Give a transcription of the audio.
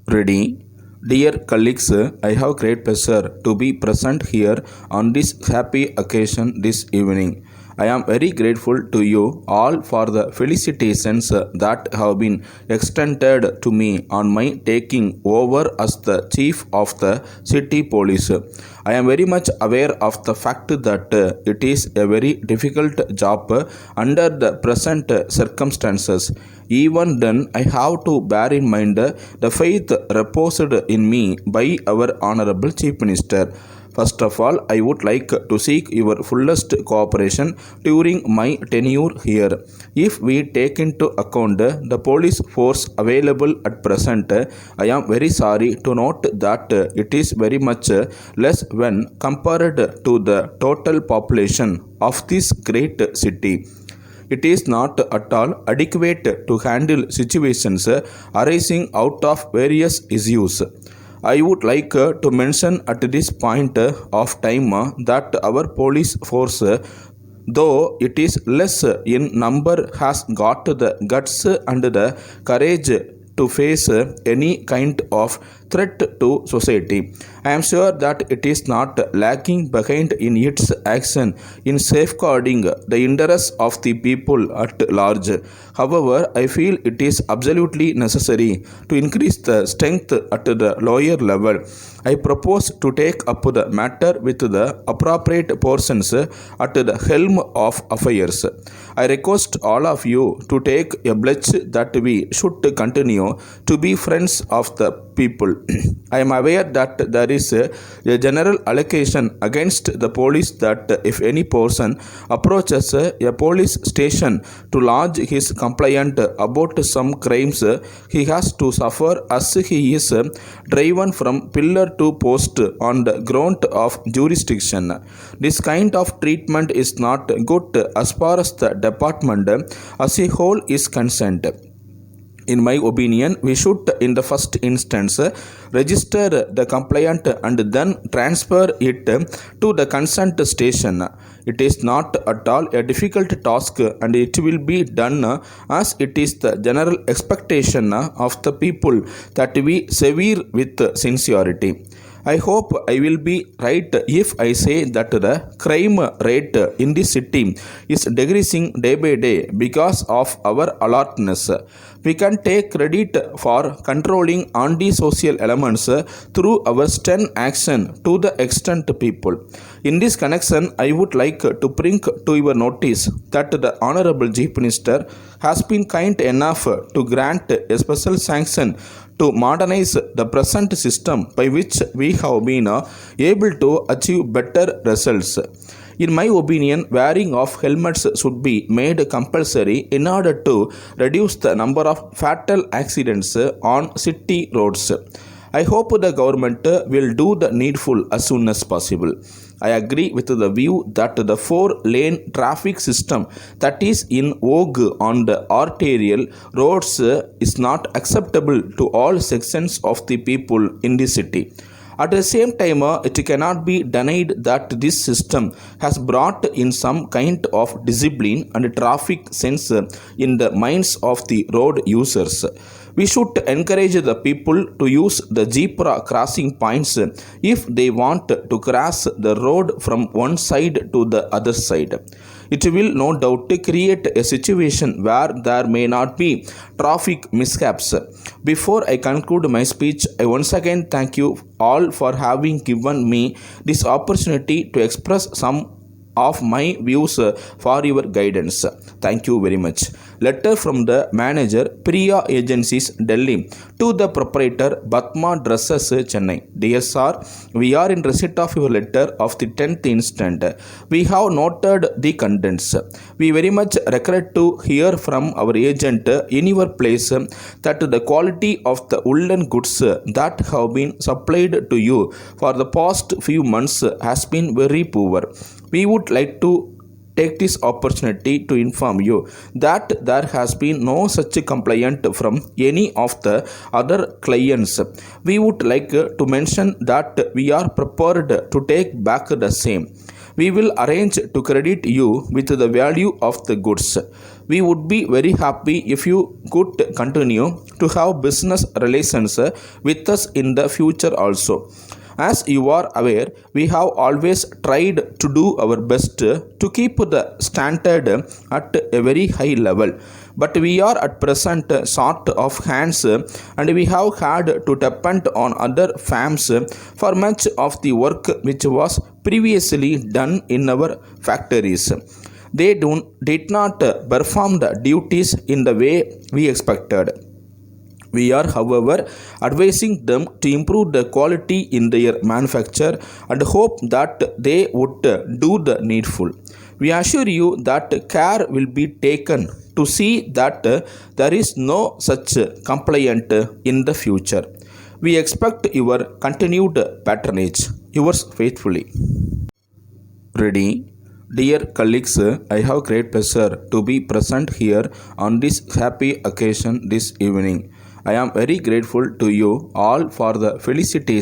Ready? Dear colleagues, I have great pleasure to be present here on this happy occasion this evening. I am very grateful to you all for the felicitations that have been extended to me on my taking over as the chief of the city police. I am very much aware of the fact that it is a very difficult job under the present circumstances. Even then, I have to bear in mind the faith reposed in me by our Honorable Chief Minister. First of all, I would like to seek your fullest cooperation during my tenure here. If we take into account the police force available at present, I am very sorry to note that it is very much less when compared to the total population of this great city. It is not at all adequate to handle situations arising out of various issues. I would like to mention at this point of time that our police force, though it is less in number, has got the guts and the courage to face any kind of threat to society. I am sure that it is not lacking behind in its action in safeguarding the interests of the people at large. However, I feel it is absolutely necessary to increase the strength at the lower level. I propose to take up the matter with the appropriate persons at the helm of affairs. I request all of you to take a pledge that we should continue to be friends of the people. I am aware that there is a general allegation against the police that if any person approaches a police station to lodge his complaint about some crimes, he has to suffer as he is driven from pillar to post on the ground of jurisdiction. This kind of treatment is not good as far as the department as a whole is concerned. In my opinion, we should in the first instance register the complaint and then transfer it to the concerned station. It is not at all a difficult task and it will be done as it is the general expectation of the people that we sever with sincerity. I hope I will be right if I say that the crime rate in the city is decreasing day by day because of our alertness. We can take credit for controlling anti-social elements through our stern action to the extent people. In this connection, I would like to bring to your notice that the Honorable Chief Minister has been kind enough to grant a special sanction to modernize the present system by which we have been able to achieve better results. In my opinion, wearing of helmets should be made compulsory in order to reduce the number of fatal accidents on city roads. I hope the government will do the needful as soon as possible. I agree with the view that the 4-lane traffic system that is in vogue on the arterial roads is not acceptable to all sections of the people in the city. At the same time, it cannot be denied that this system has brought in some kind of discipline and traffic sense in the minds of the road users. We should encourage the people to use the zebra crossing points if they want to cross the road from one side to the other side. It will no doubt create a situation where there may not be traffic mishaps. Before I conclude my speech, I once again thank you all for having given me this opportunity to express some of my views for your guidance. Thank you very much. Letter from the manager, Priya Agencies, Delhi, to the proprietor, Batma Dresses, Chennai. Dear sir, we are in receipt of your letter of the 10th instant. We have noted the contents. We very much regret to hear from our agent in your place that the quality of the woolen goods that have been supplied to you for the past few months has been very poor. We would like to take this opportunity to inform you that there has been no such complaint from any of the other clients. We would like to mention that we are prepared to take back the same. We will arrange to credit you with the value of the goods. We would be very happy if you could continue to have business relations with us in the future also. As you are aware, we have always tried to do our best to keep the standard at a very high level. But we are at present short of hands and we have had to depend on other firms for much of the work which was previously done in our factories. Did not perform the duties in the way we expected. We are, however, advising them to improve the quality in their manufacture and hope that they would do the needful. We assure you that care will be taken to see that there is no such complaint in the future. We expect your continued patronage. Yours faithfully. Ready? Dear colleagues, I have great pleasure to be present here on this happy occasion this evening. I am very grateful to you all for the felicitation